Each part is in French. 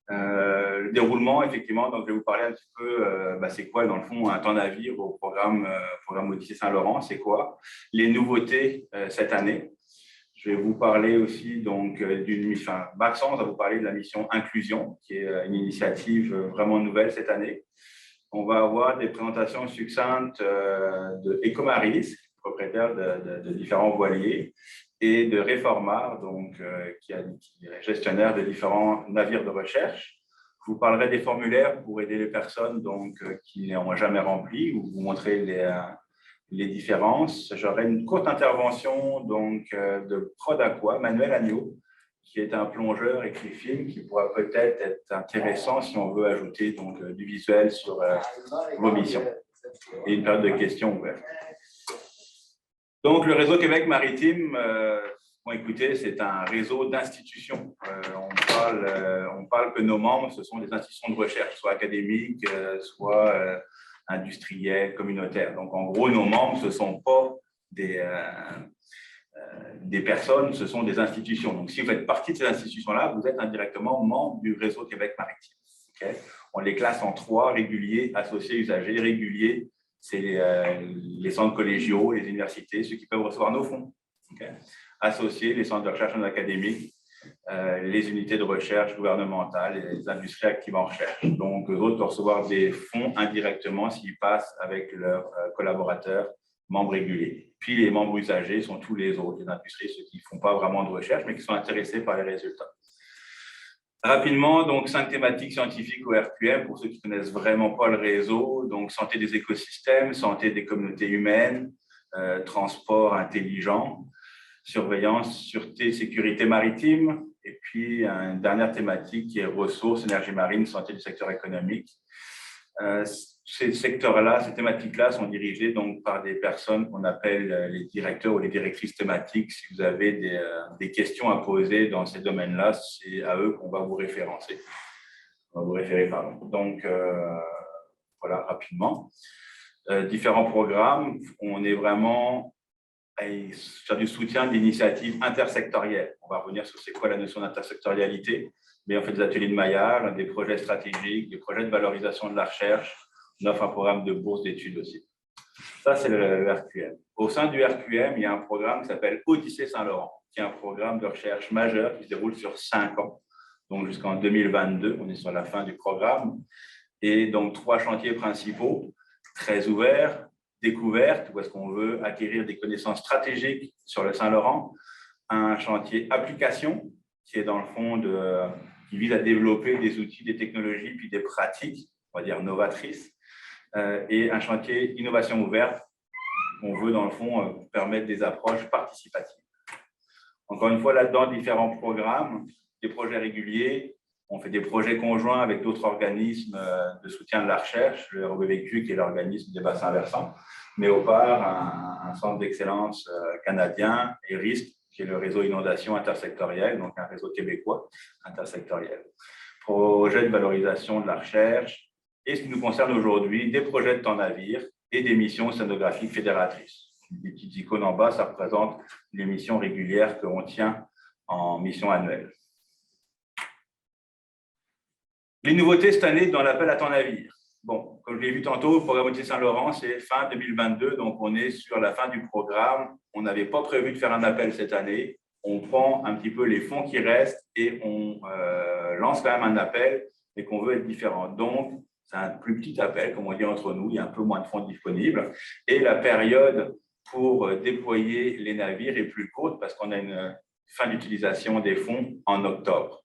Le déroulement, effectivement, donc je vais vous parler un petit peu, c'est quoi dans le fond un temps navire au programme Odyssée Saint-Laurent, c'est quoi les nouveautés cette année. Je vais vous parler aussi donc d'une mission, Maxence va vous parler de la mission Inclusion, qui est une initiative vraiment nouvelle cette année. On va avoir des présentations succinctes de Ecomaris, propriétaire de différents voiliers, et de Reformar, donc, qui est gestionnaire de différents navires de recherche. Je vous parlerai des formulaires pour aider les personnes donc, qui n'ont jamais rempli, ou vous montrer les différences. J'aurai une courte intervention donc, de Prod Aqua, Manuel Agneau, qui est un plongeur et qui filme, qui pourra peut-être être intéressant si on veut ajouter donc, du visuel sur vos missions. Et une période de questions ouverte. Donc, le réseau Québec Maritime, écoutez, c'est un réseau d'institutions. On parle que nos membres, ce sont des institutions de recherche, soit académiques, soit industrielles, communautaires. Donc, en gros, nos membres, ce ne sont pas des personnes, ce sont des institutions. Donc, si vous faites partie de ces institutions-là, vous êtes indirectement membre du réseau Québec Maritime. Okay? On les classe en 3, réguliers, associés, usagers. Réguliers, c'est les centres collégiaux, les universités, ceux qui peuvent recevoir nos fonds. Okay? Associés, les centres de recherche non académiques, les unités de recherche gouvernementales et les industries actives en recherche. Donc, eux autres peuvent recevoir des fonds indirectement s'ils passent avec leurs collaborateurs membres réguliers. Puis, les membres usagers sont tous les autres, les industries, ceux qui ne font pas vraiment de recherche, mais qui sont intéressés par les résultats. Rapidement, donc 5 thématiques scientifiques au RQM, pour ceux qui ne connaissent vraiment pas le réseau. Donc, santé des écosystèmes, santé des communautés humaines, transport intelligent, surveillance, sûreté, sécurité maritime, et puis une dernière thématique qui est ressources, énergie marine, santé du secteur économique. Ces secteurs-là, ces thématiques-là sont dirigées donc par des personnes qu'on appelle les directeurs ou les directrices thématiques. Si vous avez des questions à poser dans ces domaines-là, c'est à eux qu'on va vous référencer. On va vous référer, pardon. Donc, voilà, rapidement. Différents programmes, on est vraiment sur du soutien d'initiatives intersectorielles. On va revenir sur c'est quoi la notion d'intersectorialité, mais on fait des ateliers de maillage, des projets stratégiques, des projets de valorisation de la recherche. On offre un programme de bourse d'études aussi. Ça, c'est le RQM. Au sein du RQM, il y a un programme qui s'appelle Odyssée Saint-Laurent, qui est un programme de recherche majeur qui se déroule sur 5 ans, donc jusqu'en 2022. On est sur la fin du programme. Et donc, 3 chantiers principaux, très ouverts, découverte, où est-ce qu'on veut acquérir des connaissances stratégiques sur le Saint-Laurent, un chantier application, qui est dans le fond qui vise à développer des outils, des technologies, puis des pratiques, on va dire novatrices, et un chantier innovation ouverte, on veut dans le fond permettre des approches participatives. Encore une fois, là-dedans, différents programmes, des projets réguliers, on fait des projets conjoints avec d'autres organismes de soutien de la recherche, le REVQ qui est l'organisme des bassins versants, mais au part, un centre d'excellence canadien, et RISC, qui est le réseau inondation intersectoriel, donc un réseau québécois intersectoriel. Projet de valorisation de la recherche, et ce qui nous concerne aujourd'hui, des projets de temps navire et des missions scénographiques fédératrices. Les petites icônes en bas, ça représente les missions régulières qu'on tient en mission annuelle. Les nouveautés cette année dans l'appel à temps navire. Bon, comme je l'ai vu tantôt, le programme Odyssée Saint-Laurent, c'est fin 2022, donc on est sur la fin du programme. On n'avait pas prévu de faire un appel cette année. On prend un petit peu les fonds qui restent et on lance quand même un appel, mais qu'on veut être différent. Donc, c'est un plus petit appel, comme on dit entre nous, il y a un peu moins de fonds disponibles. Et la période pour déployer les navires est plus courte parce qu'on a une fin d'utilisation des fonds en octobre.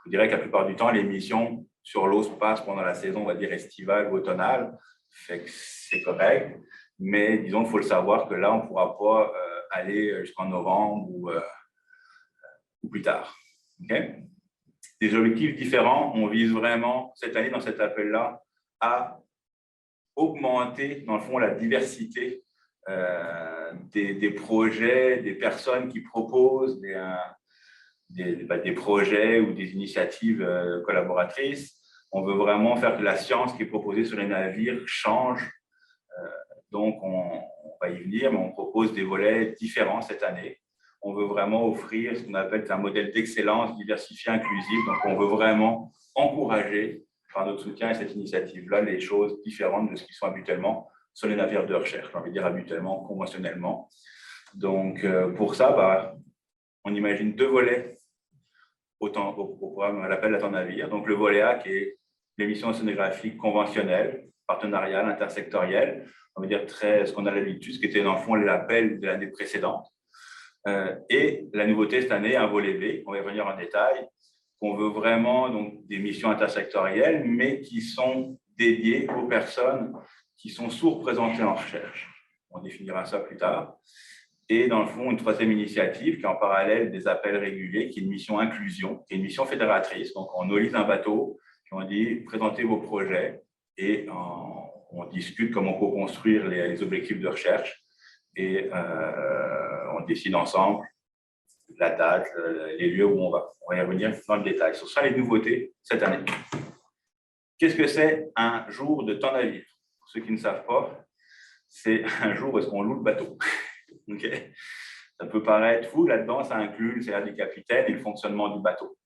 Je dirais que la plupart du temps, les missions sur l'eau se passent pendant la saison, on va dire estivale ou automnale, fait que c'est correct. Mais disons qu'il faut le savoir que là, on ne pourra pas aller jusqu'en novembre ou plus tard. Okay? Des objectifs différents, on vise vraiment cette année dans cet appel-là à augmenter dans le fond la diversité des projets, des personnes qui proposent des projets ou des initiatives collaboratrices. On veut vraiment faire que la science qui est proposée sur les navires change. Donc, on va y venir, mais on propose des volets différents cette année. on veut vraiment offrir ce qu'on appelle un modèle d'excellence diversifié, inclusif. Donc, on veut vraiment encourager, par notre soutien à cette initiative-là, les choses différentes de ce qui sont habituellement sur les navires de recherche, j'ai envie de dire habituellement, conventionnellement. Donc, pour ça, on imagine 2 volets au programme à l'appel à ton navire. Donc, le volet A qui est l'émission océanographique conventionnelle, partenariale, intersectorielle, on va dire ce qu'on a l'habitude, ce qui était dans le fond l'appel de l'année précédente. Et la nouveauté cette année, un volet B, on va y revenir en détail, qu'on veut vraiment donc, des missions intersectorielles, mais qui sont dédiées aux personnes qui sont sous-représentées en recherche. On définira ça plus tard. Et dans le fond, une 3e initiative qui est en parallèle des appels réguliers, qui est une mission inclusion, qui est une mission fédératrice. Donc, on nolise un bateau, puis on dit présentez vos projets et on discute comment co-construire les objectifs de recherche et on décide ensemble la date, les lieux où on va. On va y revenir dans le détail. Ce sera les nouveautés cette année. Qu'est-ce que c'est un jour de temps navire? Pour ceux qui ne savent pas, c'est un jour où est-ce qu'on loue le bateau. Okay. Ça peut paraître fou, là-dedans, ça inclut le salaire du capitaine et le fonctionnement du bateau.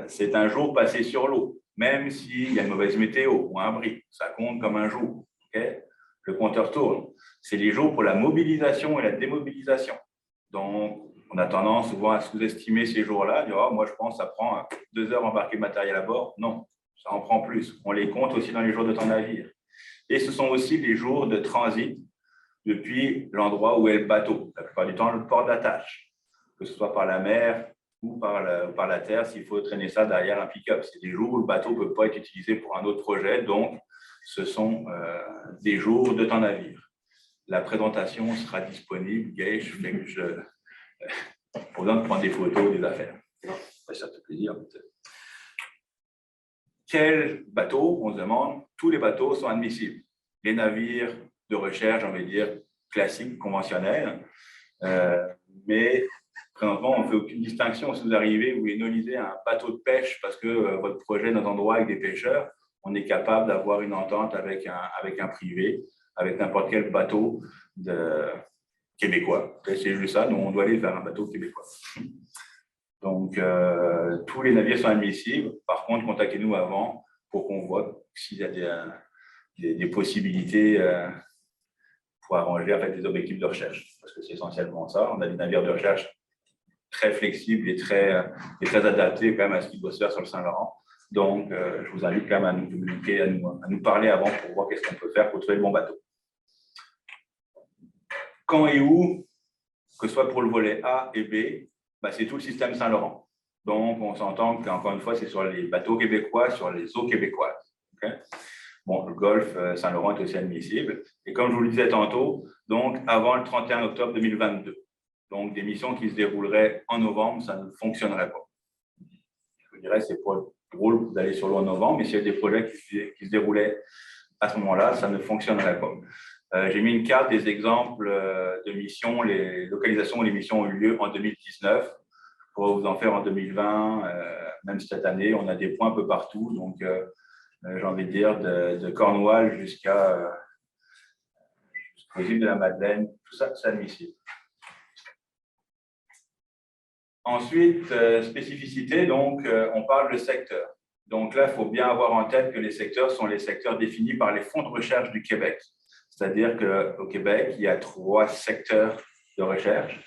C'est un jour passé sur l'eau, même s'il y a une mauvaise météo ou un bris, ça compte comme un jour. Okay. Le compteur tourne. C'est les jours pour la mobilisation et la démobilisation. Donc, on a tendance souvent à sous-estimer ces jours-là, dire oh, moi je pense que ça prend 2 heures à embarquer le matériel à bord. Non, ça en prend plus. On les compte aussi dans les jours de temps navire. Et ce sont aussi les jours de transit depuis l'endroit où est le bateau, la plupart du temps le port d'attache, que ce soit par la mer ou par la terre, s'il faut traîner ça derrière un pick-up. C'est des jours où le bateau ne peut pas être utilisé pour un autre projet, donc ce sont des jours de temps navire. La présentation sera disponible, Gage, pour besoin de prendre des photos des affaires. Ça fait plaisir. Quel bateau? On se demande. Tous les bateaux sont admissibles. Les navires de recherche, j'ai envie de dire, classiques, conventionnels. Mais présentement, on ne fait aucune distinction. Si vous arrivez, vous voulez noliser un bateau de pêche parce que votre projet est dans un endroit avec des pêcheurs, on est capable d'avoir une entente avec un privé, avec n'importe quel bateau québécois. C'est juste ça, nous, on doit aller vers un bateau québécois. Donc, tous les navires sont admissibles. Par contre, contactez-nous avant pour qu'on voit s'il y a des possibilités pour arranger en fait, des objectifs de recherche. Parce que c'est essentiellement ça. On a des navires de recherche très flexibles et très adaptés quand même à ce qui doit se faire sur le Saint-Laurent. Donc, je vous invite quand même à nous communiquer, à nous parler avant pour voir qu'est-ce qu'on peut faire pour trouver le bon bateau. Quand et où, que ce soit pour le volet A et B, c'est tout le système Saint-Laurent. Donc, on s'entend qu'encore une fois, c'est sur les bateaux québécois, sur les eaux québécoises. Okay. Bon, le golfe Saint-Laurent est aussi admissible. Et comme je vous le disais tantôt, donc avant le 31 octobre 2022. Donc, des missions qui se dérouleraient en novembre, ça ne fonctionnerait pas. Je dirais que c'est pas drôle d'aller sur l'eau en novembre, mais s'il y a des projets qui se déroulaient à ce moment-là, ça ne fonctionnerait pas. J'ai mis une carte des exemples de missions, les localisations où les missions ont eu lieu en 2019. Je pourrais vous en faire en 2020, même cette année, on a des points un peu partout. Donc, j'ai envie de dire, de Cornouailles jusqu'aux îles de la Madeleine, tout ça, c'est admissible. Ensuite, spécificité, donc, on parle de secteur. Donc là, il faut bien avoir en tête que les secteurs sont les secteurs définis par les fonds de recherche du Québec. C'est-à-dire qu'au Québec, il y a 3 secteurs de recherche.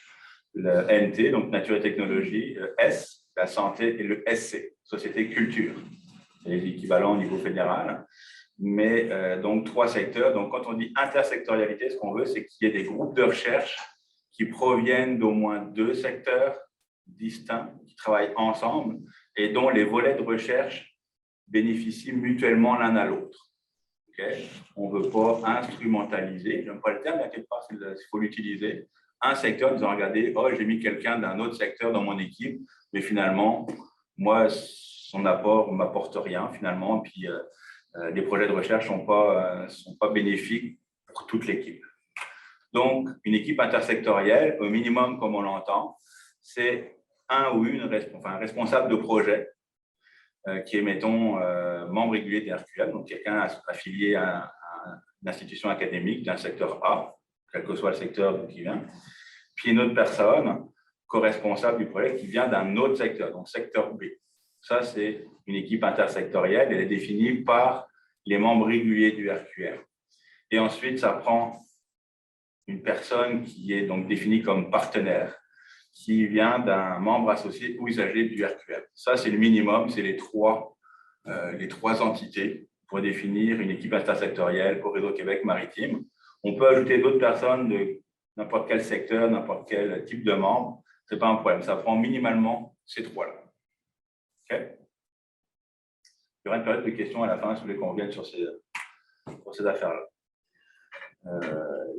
Le NT, donc Nature et Technologie, le S, la santé, et le SC, Société Culture. C'est les équivalents au niveau fédéral. Mais donc 3 secteurs. Donc quand on dit intersectorialité, ce qu'on veut, c'est qu'il y ait des groupes de recherche qui proviennent d'au moins 2 secteurs distincts, qui travaillent ensemble et dont les volets de recherche bénéficient mutuellement l'un à l'autre. Okay. On ne veut pas instrumentaliser, je n'aime pas le terme, mais quelque part, il faut l'utiliser. Un secteur, disant, regardez, oh, j'ai mis quelqu'un d'un autre secteur dans mon équipe, mais finalement, moi, son apport ne m'apporte rien, finalement, et puis les projets de recherche ne sont pas bénéfiques pour toute l'équipe. Donc, une équipe intersectorielle, au minimum, comme on l'entend, c'est un ou une responsable de projet qui est, mettons, membre régulier des RQM, donc quelqu'un affilié à une institution académique d'un secteur A, quel que soit le secteur qui vient, puis une autre personne co-responsable du projet qui vient d'un autre secteur, donc secteur B. Ça, c'est une équipe intersectorielle, elle est définie par les membres réguliers du RQR. Et ensuite, ça prend une personne qui est donc définie comme partenaire, qui vient d'un membre associé ou usager du RQR. Ça, c'est le minimum, c'est les trois entités pour définir une équipe intersectorielle pour Réseau Québec Maritime. On peut ajouter d'autres personnes de n'importe quel secteur, n'importe quel type de membre. Ce n'est pas un problème. Ça prend minimalement ces trois-là. Okay? Il y aura une période de questions à la fin si vous voulez qu'on revienne sur ces affaires-là.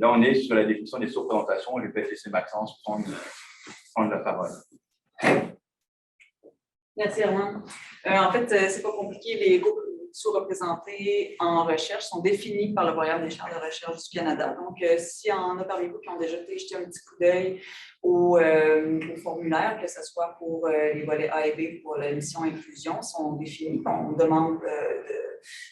Là, on est sur la définition des sous-représentations. Je vais peut-être laisser Maxence prendre la parole. Merci, Armand. En fait, c'est pas compliqué. Les groupes sous-représentés en recherche sont définis par le Royal des chaires de recherche du Canada. Donc, s'il y en a parmi vous qui ont déjà jeté un petit coup d'œil au formulaire, que ce soit pour les volets A et B pour la mission inclusion, sont définis. On demande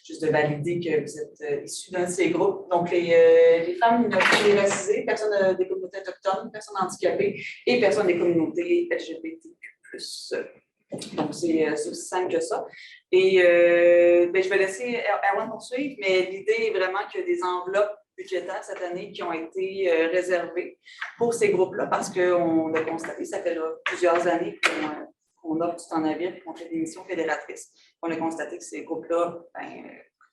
juste de valider que vous êtes issus d'un de ces groupes. Donc, les femmes minorités racisées, personnes des communautés autochtones, personnes handicapées et personnes des communautés LGBTQ+. Donc, c'est aussi simple que ça. Et je vais laisser Erwan poursuivre, mais l'idée est vraiment qu'il y a des enveloppes budgétaires cette année qui ont été réservées pour ces groupes-là parce qu'on a constaté, ça fait là, plusieurs années qu'on offre du temps navire et qu'on fait des missions fédératrices. On a constaté que ces groupes-là,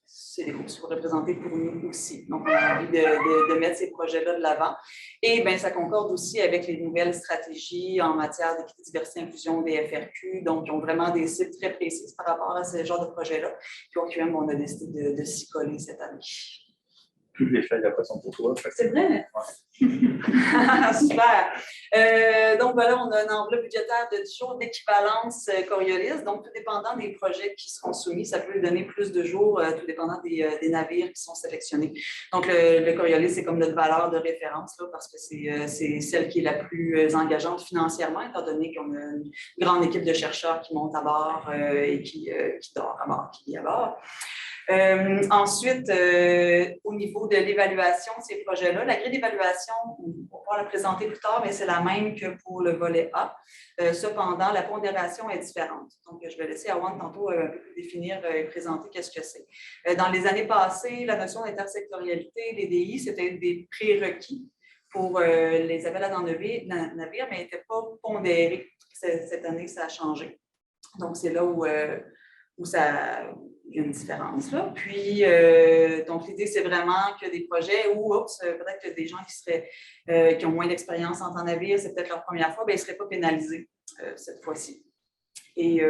c'est des groupes sous-représentés pour nous aussi. Donc, on a envie de mettre ces projets-là de l'avant. Et bien, ça concorde aussi avec les nouvelles stratégies en matière d'équité, diversité, inclusion des FRQ. Donc, ils ont vraiment des cibles très précises par rapport à ce genre de projet-là. Puis, au QM, on a décidé de s'y coller cette année. Toutes les feuilles après sont pour toi. C'est vrai? Super. Donc, voilà, on a une enveloppe budgétaire de 10 jours d'équivalence Coriolis. Donc, tout dépendant des projets qui seront soumis, ça peut donner plus de jours, tout dépendant des navires qui sont sélectionnés. Donc, le Coriolis, c'est comme notre valeur de référence, là, parce que c'est celle qui est la plus engageante financièrement, étant donné qu'on a une grande équipe de chercheurs qui montent à bord et qui dort à bord, qui vit à bord. Ensuite, au niveau de l'évaluation de ces projets-là, la grille d'évaluation, on va pouvoir la présenter plus tard, mais c'est la même que pour le volet A. Cependant, la pondération est différente. Donc, je vais laisser Erwan tantôt définir et présenter qu'est-ce que c'est. Dans les années passées, la notion d'intersectorialité, les DI, c'était des prérequis pour les appels à navire, mais n'étaient pas pondérés. Cette année, ça a changé. Donc, c'est là où il y a une différence là. Puis, donc, l'idée, c'est vraiment que des projets où, peut-être que des gens qui ont moins d'expérience en temps navire, c'est peut-être leur première fois, bien, ils ne seraient pas pénalisés cette fois-ci. Et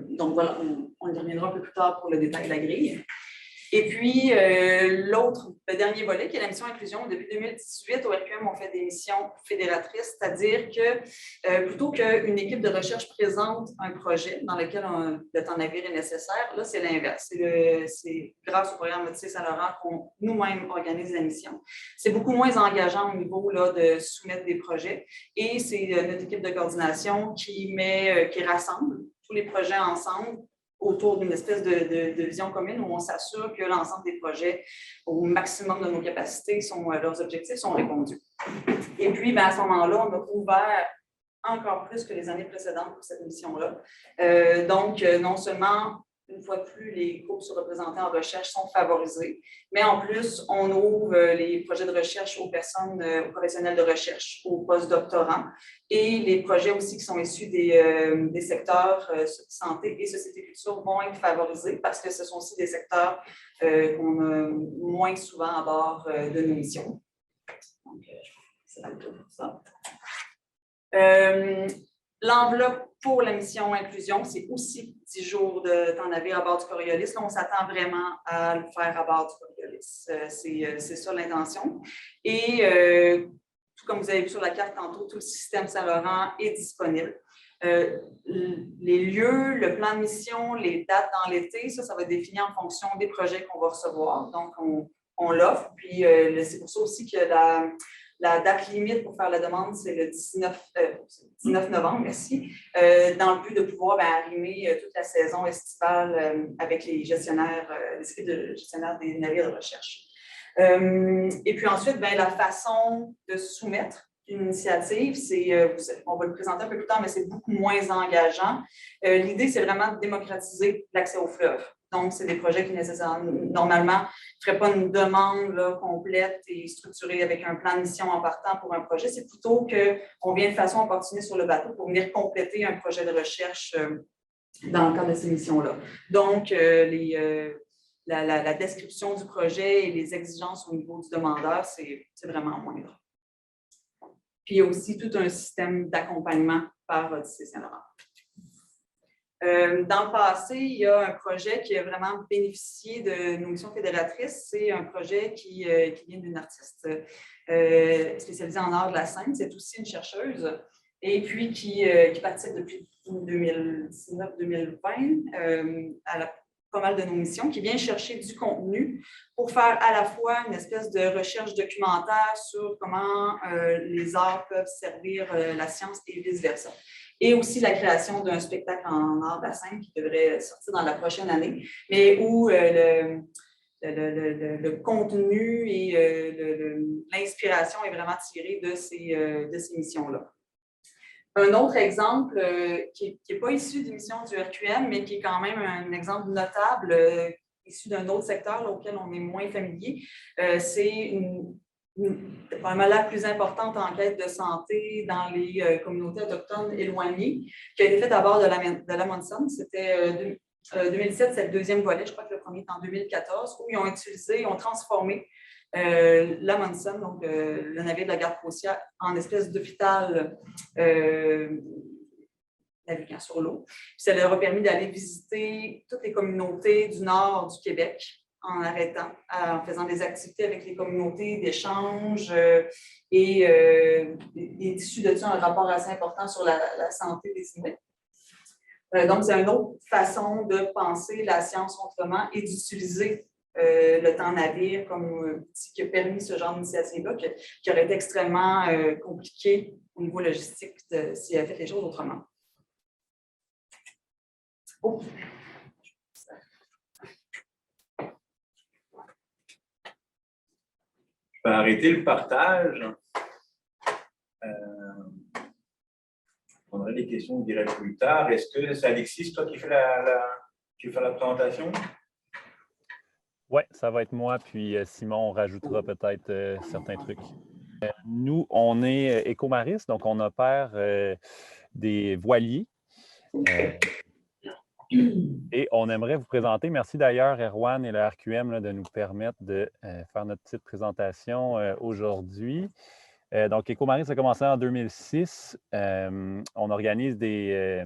donc, voilà, on y reviendra un peu plus tard pour le détail de la grille. Et puis, le dernier volet, qui est la mission inclusion, depuis 2018, au RQM, on fait des missions fédératrices, c'est-à-dire que plutôt qu'une équipe de recherche présente un projet dans lequel le temps navire est nécessaire, là, c'est l'inverse. C'est grâce au programme Odyssée Saint-Laurent qu'on nous-mêmes organise la mission. C'est beaucoup moins engageant au niveau là, de soumettre des projets et c'est notre équipe de coordination qui rassemble tous les projets ensemble autour d'une espèce de vision commune où on s'assure que l'ensemble des projets, au maximum de nos capacités, leurs objectifs sont répondus. Et puis, à ce moment-là, on a ouvert encore plus que les années précédentes pour cette mission-là. Donc, non seulement, une fois de plus, les groupes sous-représentés en recherche sont favorisés, mais en plus, on ouvre les projets de recherche aux personnes, aux professionnels de recherche, aux postdoctorants, et les projets aussi qui sont issus des secteurs santé et société culture vont être favorisés parce que ce sont aussi des secteurs qu'on a moins souvent à bord de nos missions. Donc, c'est un peu pour ça. L'enveloppe pour la mission inclusion, c'est aussi 10 jours de temps navire à bord du Coriolis. Là, on s'attend vraiment à le faire à bord du Coriolis. C'est ça l'intention. Et tout comme vous avez vu sur la carte tantôt, tout le système Saint-Laurent est disponible. Les lieux, le plan de mission, les dates dans l'été, ça va être défini en fonction des projets qu'on va recevoir. Donc, on l'offre. Puis, c'est pour ça aussi que la date limite pour faire la demande, c'est le 19 novembre, merci, dans le but de pouvoir arrimer toute la saison estivale avec les gestionnaires, les équipes de gestionnaires des navires de recherche. Et puis ensuite, la façon de soumettre une initiative. On va le présenter un peu plus tard, mais c'est beaucoup moins engageant. L'idée, c'est vraiment de démocratiser l'accès au fleuve. Donc, c'est des projets qui normalement ne feraient pas une demande là, complète et structurée avec un plan de mission en partant pour un projet. C'est plutôt qu'on vient de façon opportuniste sur le bateau pour venir compléter un projet de recherche dans le cadre de ces missions-là. Donc, la description du projet et les exigences au niveau du demandeur, c'est vraiment moindre. Puis, il y a aussi tout un système d'accompagnement par Odyssée Saint-Laurent. Dans le passé, il y a un projet qui a vraiment bénéficié de nos missions fédératrices. C'est un projet qui vient d'une artiste spécialisée en art de la scène. C'est aussi une chercheuse et puis qui participe depuis 2019-2020 à pas mal de nos missions, qui vient chercher du contenu pour faire à la fois une espèce de recherche documentaire sur comment les arts peuvent servir la science et vice-versa. Et aussi la création d'un spectacle en art de la scène qui devrait sortir dans la prochaine année, mais où le contenu et l'inspiration est vraiment tirée de ces missions-là. Un autre exemple qui n'est pas issu d'une mission du RQM, mais qui est quand même un exemple notable issu d'un autre secteur là, auquel on est moins familier, c'est probablement la plus importante enquête de santé dans les communautés autochtones éloignées, qui a été faite à bord de la Monson. C'était 2017, c'est le deuxième volet, je crois que le premier est en 2014, où ils ont transformé la Monson, donc le navire de la Garde-Côtière, en espèce d'hôpital naviguant sur l'eau. Ça leur a permis d'aller visiter toutes les communautés du nord du Québec en en faisant des activités avec les communautés d'échange et issu de ça un rapport assez important sur la santé des Inuits. Donc, c'est une autre façon de penser la science autrement et d'utiliser le temps navire comme outil qui a permis ce genre d'initiative-là, qui aurait été extrêmement compliqué au niveau logistique s'il avait fait les choses autrement. Oh. Je vais arrêter le partage. On aurait des questions, on dirait plus tard. Est-ce que c'est Alexis, toi, qui fait la présentation? Oui, ça va être moi, puis Simon, on rajoutera peut-être certains trucs. Nous, on est Ecomaris, donc on opère des voiliers. Et on aimerait vous présenter, merci d'ailleurs Erwan et le RQM là, de nous permettre de faire notre petite présentation aujourd'hui. Donc, Ecomaris a commencé en 2006. On organise des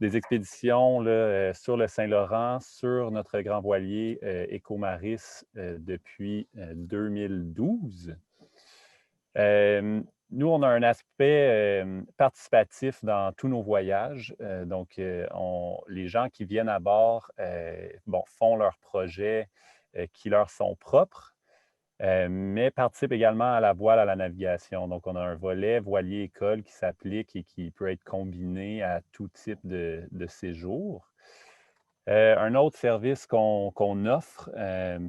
expéditions là, sur le Saint-Laurent, sur notre grand voilier Ecomaris depuis 2012. Nous, on a un aspect participatif dans tous nos voyages. Donc, les gens qui viennent à bord font leurs projets qui leur sont propres. Mais participe également à la voile, à la navigation. Donc, on a un volet voilier-école qui s'applique et qui peut être combiné à tout type de séjour. Un autre service qu'on offre,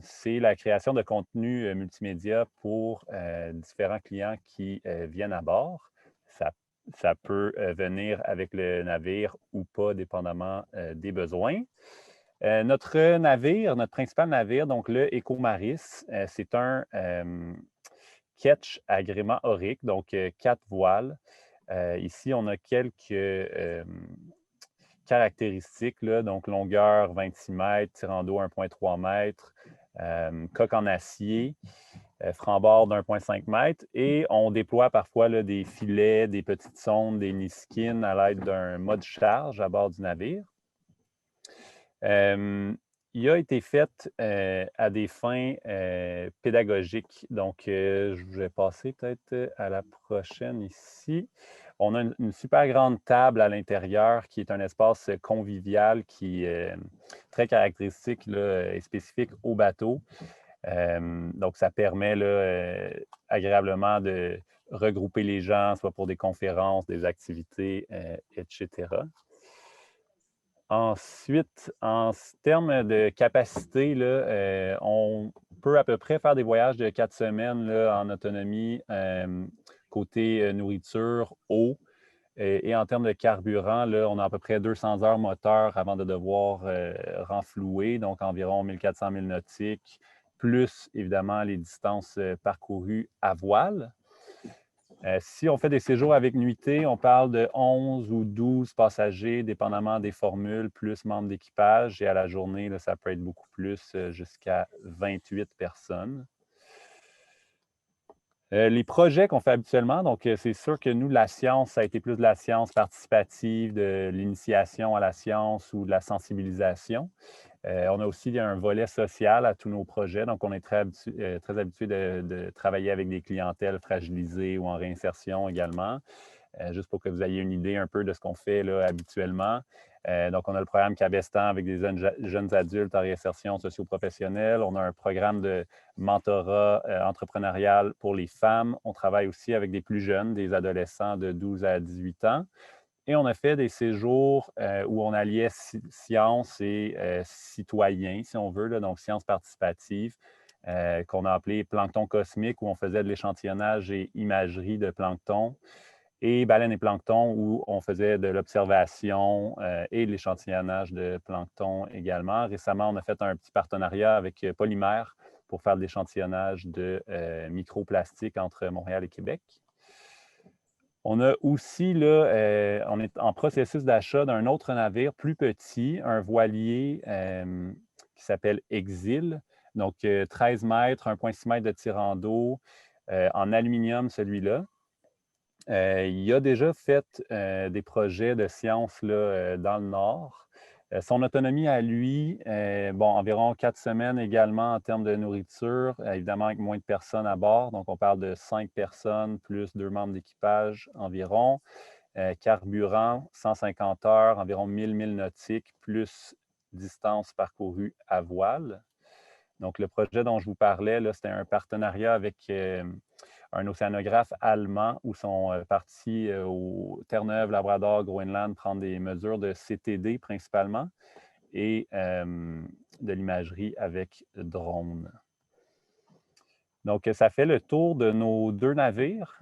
c'est la création de contenu multimédia pour différents clients qui viennent à bord. Ça peut venir avec le navire ou pas, dépendamment des besoins. Notre principal navire, donc le Ecomaris, c'est un ketch agrément aurique, donc 4 voiles. Ici, on a quelques caractéristiques, là, donc longueur 26 mètres, tirant d'eau 1,3 mètres, coque en acier, franc-bord d'1,5 mètre, et on déploie parfois là, des filets, des petites sondes, des Niskin à l'aide d'un mode charge à bord du navire. Il a été fait à des fins pédagogiques. Donc, je vais passer peut-être à la prochaine ici. On a une super grande table à l'intérieur qui est un espace convivial qui est très caractéristique là, et spécifique au bateau. Donc, ça permet là, agréablement de regrouper les gens, soit pour des conférences, des activités, etc. Ensuite, en termes de capacité, là, on peut à peu près faire des voyages de 4 semaines là, en autonomie côté nourriture, eau. Et en termes de carburant, là, on a à peu près 200 heures moteur avant de devoir renflouer, donc environ 1400 milles nautiques, plus évidemment les distances parcourues à voile. Si on fait des séjours avec nuitée, on parle de 11 ou 12 passagers, dépendamment des formules, plus membres d'équipage. Et à la journée, là, ça peut être beaucoup plus, jusqu'à 28 personnes. Les projets qu'on fait habituellement, donc c'est sûr que nous, la science, ça a été plus de la science participative, de l'initiation à la science ou de la sensibilisation. On a aussi un volet social à tous nos projets, donc on est très habitué de travailler avec des clientèles fragilisées ou en réinsertion également. Juste pour que vous ayez une idée un peu de ce qu'on fait là, habituellement. Donc, on a le programme Cabestan avec des jeunes adultes en réinsertion socio-professionnelle. On a un programme de mentorat entrepreneurial pour les femmes. On travaille aussi avec des plus jeunes, des adolescents de 12 à 18 ans. Et on a fait des séjours où on alliait sciences et citoyens, si on veut, là, donc sciences participatives, qu'on a appelé plancton cosmique, où on faisait de l'échantillonnage et imagerie de plancton, et baleines et plancton, où on faisait de l'observation et de l'échantillonnage de plancton également. Récemment, on a fait un petit partenariat avec Polymère pour faire de l'échantillonnage de microplastiques entre Montréal et Québec. On a aussi, là, on est en processus d'achat d'un autre navire plus petit, un voilier qui s'appelle Exil. Donc, 13 mètres, 1,6 mètres de tirant d'eau, en aluminium celui-là. Il a déjà fait des projets de sciences là, dans le Nord. Son autonomie à lui, bon, environ 4 semaines également en termes de nourriture, évidemment avec moins de personnes à bord. Donc, on parle de 5 personnes plus 2 membres d'équipage environ. Carburant, 150 heures, environ 1000 milles nautiques, plus distance parcourue à voile. Donc, le projet dont je vous parlais, c'était un partenariat avec un océanographe allemand où sont partis au Terre-Neuve, Labrador, Groenland, prendre des mesures de CTD principalement et de l'imagerie avec drone. Donc, ça fait le tour de nos 2 navires.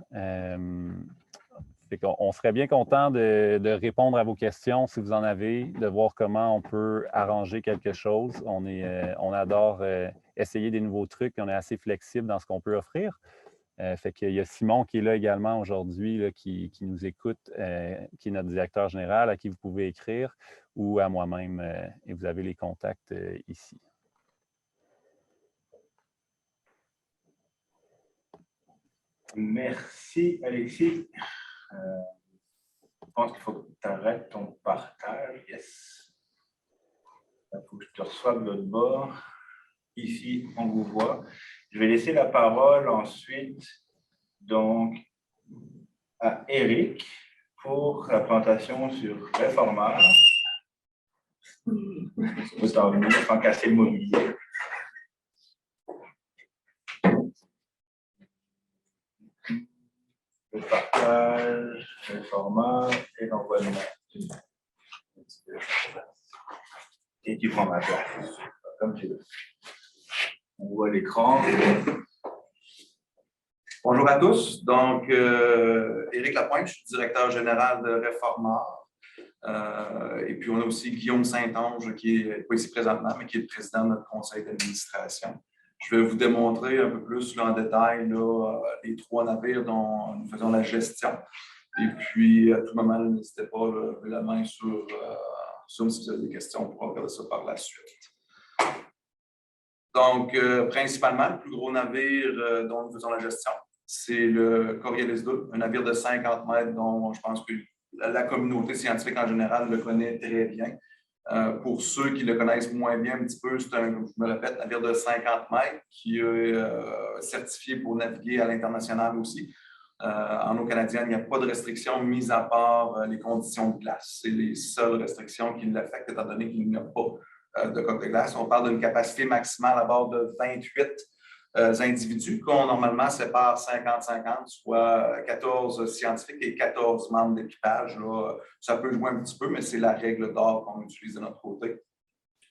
On serait bien content de répondre à vos questions si vous en avez, de voir comment on peut arranger quelque chose. On adore essayer des nouveaux trucs, on est assez flexible dans ce qu'on peut offrir. Fait qu'il y a Simon qui est là également aujourd'hui, qui nous écoute, qui est notre directeur général, à qui vous pouvez écrire, ou à moi-même, et vous avez les contacts ici. Merci, Alexis. Je pense qu'il faut que tu arrêtes ton partage. Yes. Il faut que je te reçoive de l'autre bord. Ici, on vous voit. Je vais laisser la parole ensuite donc, à Eric pour la présentation sur Réformeur. Je peux t'en venir sans casser le mobilier. Le partage, Réformeur et l'envoiement. Et tu prends ma place, comme tu veux. On voit l'écran. Bonjour à tous. Donc, Éric Lapointe, je suis directeur général de Réformeur. Et puis, on a aussi Guillaume Saint-Onge, qui n'est pas ici présentement, mais qui est le président de notre conseil d'administration. Je vais vous démontrer un peu plus là, en détail là, les 3 navires dont nous faisons la gestion. Et puis, à tout moment, n'hésitez pas à lever la main sur Zoom si vous avez des questions, on pourra regarder ça par la suite. Donc, principalement, le plus gros navire dont nous faisons la gestion, c'est le Coriolis 2, un navire de 50 mètres dont je pense que la communauté scientifique en général le connaît très bien. Pour ceux qui le connaissent moins bien un petit peu, c'est un, je me répète, navire de 50 mètres qui est certifié pour naviguer à l'international aussi. En eau canadienne, il n'y a pas de restrictions, mis à part les conditions de glace. C'est les seules restrictions qui l'affectent, étant donné qu'il n'y a pas de coque de glace. On parle d'une capacité maximale à bord de 28 individus qu'on normalement sépare 50-50, soit 14 scientifiques et 14 membres d'équipage. Ça peut jouer un petit peu, mais c'est la règle d'or qu'on utilise de notre côté.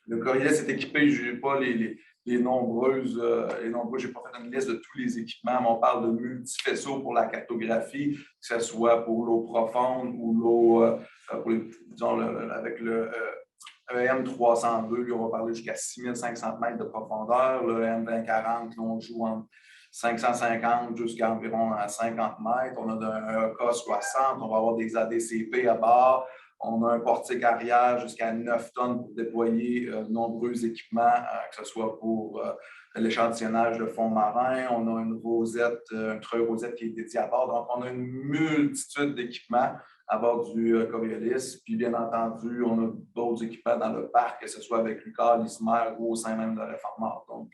Le Coriolis est équipé, je n'ai pas les nombreuses, j'ai pas fait une liste de tous les équipements, mais on parle de multifaisceaux pour la cartographie, que ce soit pour l'eau profonde ou l'eau, disons, avec le EM302, lui, on va parler jusqu'à 6500 mètres de profondeur. Le M2040, on joue entre 550 jusqu'à environ 50 mètres. On a un EK60, on va avoir des ADCP à bord. On a un portique arrière jusqu'à 9 tonnes pour déployer de nombreux équipements, que ce soit pour l'échantillonnage de fonds marins. On a une rosette, un treuil rosette qui est dédié à bord. Donc, on a une multitude d'équipements à bord du Coriolis. Puis, bien entendu, on a d'autres équipements dans le parc, que ce soit avec Lucar, l'Ismer ou au sein même de la Réformeur. Donc,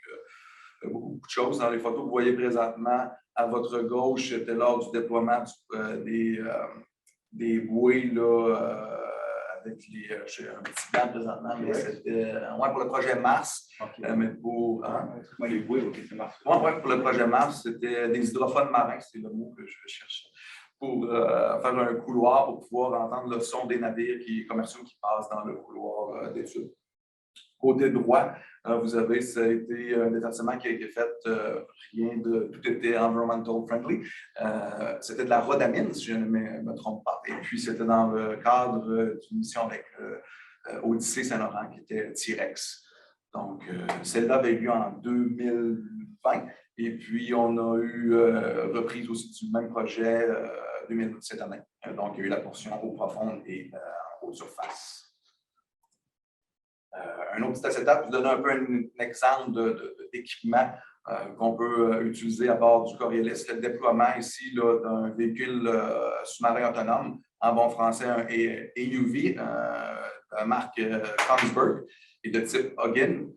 beaucoup de choses. Dans les photos que vous voyez présentement, à votre gauche, c'était lors du déploiement des bouées là, avec j'ai un petit blanc présentement, mais c'était pour le projet Mars. Okay. Mais pour les bouées, okay, c'est Mars. Pour le projet Mars, c'était des hydrophones marins, c'est le mot que je cherchais, pour faire un couloir pour pouvoir entendre le son des navires commerciaux qui passent dans le couloir d'études. Côté droit, vous avez, ça a été un détachement qui a été fait, tout était environmental friendly. C'était de la rhodamine, si je ne me trompe pas. Et puis, c'était dans le cadre d'une mission avec Odyssée Saint-Laurent, qui était T-Rex. Donc, celle-là avait eu lieu en 2020. Et puis, on a eu reprise aussi du même projet cette année. Donc, il y a eu la portion eau profonde et haute surface. Un autre petite étape, je vous donne un peu un exemple d'équipement qu'on peut utiliser à bord du Coriolis. Le déploiement ici d'un véhicule sous-marin autonome, en bon français, un AUV, marque Kongsberg et de type Hugin.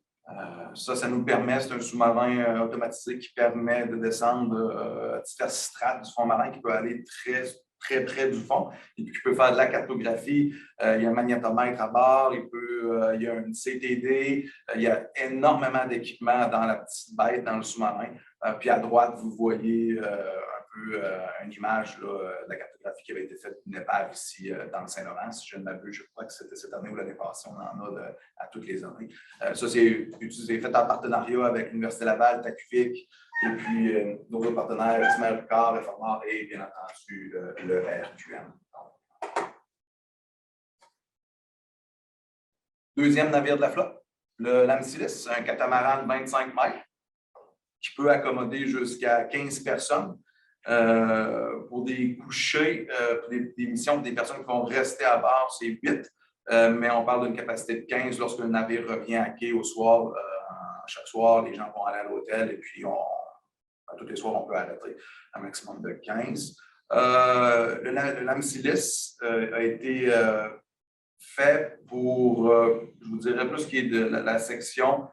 Ça nous permet, c'est un sous-marin automatisé qui permet de descendre diverses strates du fond marin qui peut aller très près du fond, et puis il peut faire de la cartographie, il y a un magnétomètre à bord, il y a une CTD, il y a énormément d'équipements dans la petite bête, dans le sous-marin. Puis à droite, vous voyez un peu une image là, de la cartographie qui avait été faite d'une épave ici dans le Saint-Laurent. Si je ne m'abuse, je crois que c'était cette année ou l'année passée, on en a à toutes les années. Ça, c'est fait en partenariat avec l'Université Laval, TACUFIC, et puis nos autres partenaires, Ismaël Ricard, Réformeur et bien entendu le RQM. Deuxième navire de la flotte, le Lamsilis, un catamaran de 25 mètres qui peut accommoder jusqu'à 15 personnes pour des couchers, pour des missions, pour des personnes qui vont rester à bord, c'est 8, mais on parle d'une capacité de 15 lorsque le navire revient à quai au soir. Chaque soir, les gens vont aller à l'hôtel et puis tous les soirs, on peut arrêter un maximum de 15. Le Lamsilis a été fait pour, je vous dirais plus qui est de la section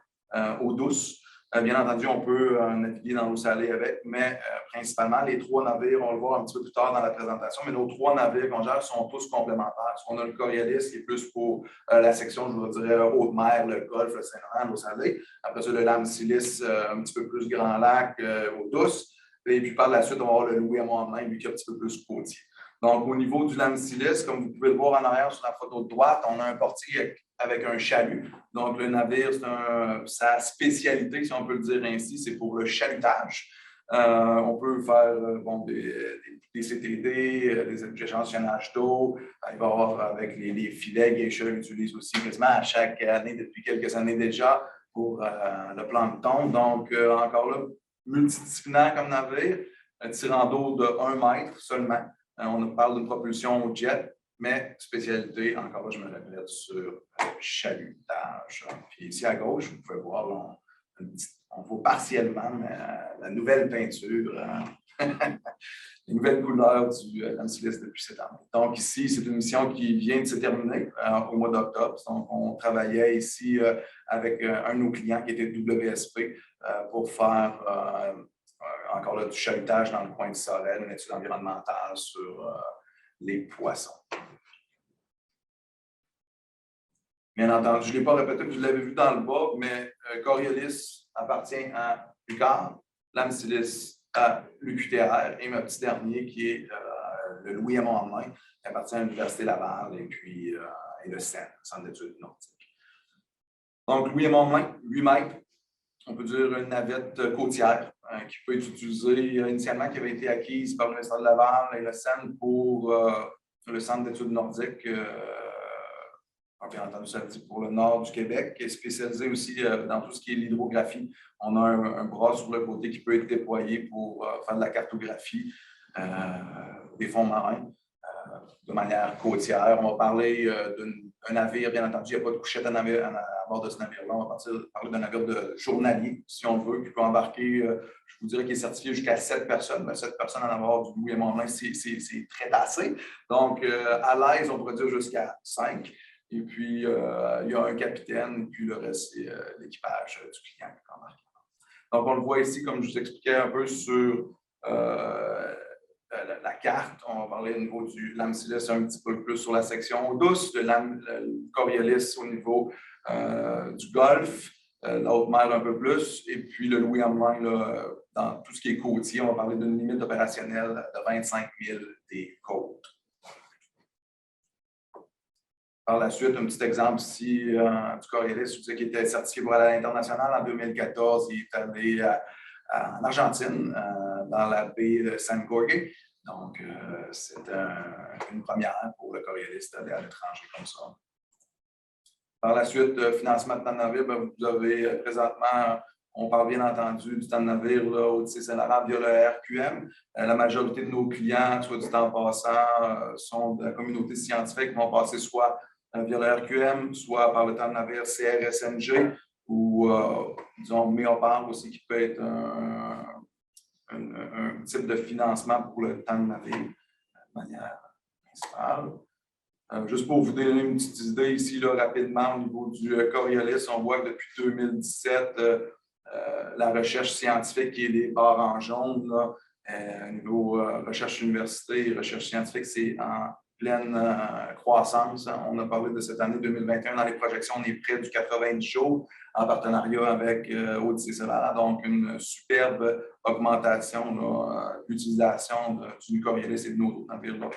eau douce. Bien entendu, on peut naviguer dans l'eau salée avec, mais principalement, les 3 navires, on va le voir un petit peu plus tard dans la présentation, mais nos 3 navires qu'on gère sont tous complémentaires. On a le Coriolis qui est plus pour la section, je vous dirais, haute mer, le Golfe, le Saint-Laurent, l'eau salée. Après ça, le Lamsilis, un petit peu plus grand lac, eau douce. Et puis par la suite, on va avoir le Louis-Amour-en-Main, lui qui est un petit peu plus côtier. Donc, au niveau du Lamsilis, comme vous pouvez le voir en arrière sur la photo de droite, on a un portique avec un chalut. Donc, le navire, sa spécialité, si on peut le dire ainsi, c'est pour le chalutage. On peut faire des CTD, des échantillonnages d'eau. Il va y avoir avec les filets, Geisha utilise aussi quasiment à chaque année, depuis quelques années déjà, pour le plancton. Donc, encore là, multidisciplinaire comme navire, tirant d'eau de 1 mètre seulement. On parle d'une propulsion au jet, mais spécialité, encore là, je me répète, sur chalutage. Puis ici à gauche, vous pouvez voir, on voit partiellement la nouvelle peinture, les nouvelles couleurs du Lamsilis depuis cette année. Donc ici, c'est une mission qui vient de se terminer au mois d'octobre. Donc, on travaillait ici avec un de nos clients qui était WSP pour faire encore là du chalutage dans le coin de Sorel, une étude environnementale sur les poissons. Bien entendu, je ne l'ai pas répété, vous l'avez vu dans le bas, mais Coriolis appartient à Lucar, Lamsilis à l'UQTR et mon petit dernier qui est le Louis-Amour-en-Main, qui appartient à l'Université Laval et puis et le CEN, Centre d'études nordiques. Donc, Louis-Amour-en-Main, 8 mètres, on peut dire une navette côtière qui peut être utilisée initialement, qui avait été acquise par l'Université de Laval et le CEN pour le Centre d'études nordiques, bien entendu, ça veut dire pour le nord du Québec, qui est spécialisé aussi dans tout ce qui est l'hydrographie. On a un bras sur le côté qui peut être déployé pour faire de la cartographie des fonds marins de manière côtière. On va parler d'un navire, bien entendu, il n'y a pas de couchette à bord de ce navire-là. On va parler d'un navire de journalier, si on veut, qui peut embarquer, je vous dirais qu'il est certifié jusqu'à 7 personnes. Mais 7 personnes en bord du Louis Montmagny, c'est très tassé. Donc, à l'aise, on pourrait dire jusqu'à 5. Et puis, il y a un capitaine, puis le reste, c'est l'équipage du client qui est embarqué. Donc, on le voit ici, comme je vous expliquais un peu sur la carte. On va parler au niveau du Lamsilis un petit peu plus sur la section douce, le Coriolis au niveau du Golfe, la haute mer un peu plus, et puis le Louis Montmagny dans tout ce qui est côtier. On va parler d'une limite opérationnelle de 25 000 des côtes. Par la suite, un petit exemple ici du Coriolis, qui était certifié pour aller à l'international en 2014. Il est allé en Argentine, dans la baie de San Jorge. Donc, c'est une première pour le Coriolis d'aller à l'étranger comme ça. Par la suite, financement de temps de navire, vous avez présentement, on parle bien entendu du temps de navire au-dessus de Saint-Laurent via le RQM. La majorité de nos clients, soit du temps passant, sont de la communauté scientifique, vont passer soit via le RQM, soit par le temps de navire CRSNG ou, disons, MEOPAR aussi, qui peut être un type de financement pour le temps de navire de manière principale. Juste pour vous donner une petite idée ici, là, rapidement, au niveau du Coriolis, on voit que depuis 2017, la recherche scientifique qui est des barres en jaune, là, au niveau recherche université et recherche scientifique, c'est en pleine croissance. On a parlé de cette année 2021. Dans les projections, on est près du 90 jours en partenariat avec Odyssée-Solaire. Donc, une superbe augmentation d'utilisation du Coriolis et de nos autres navires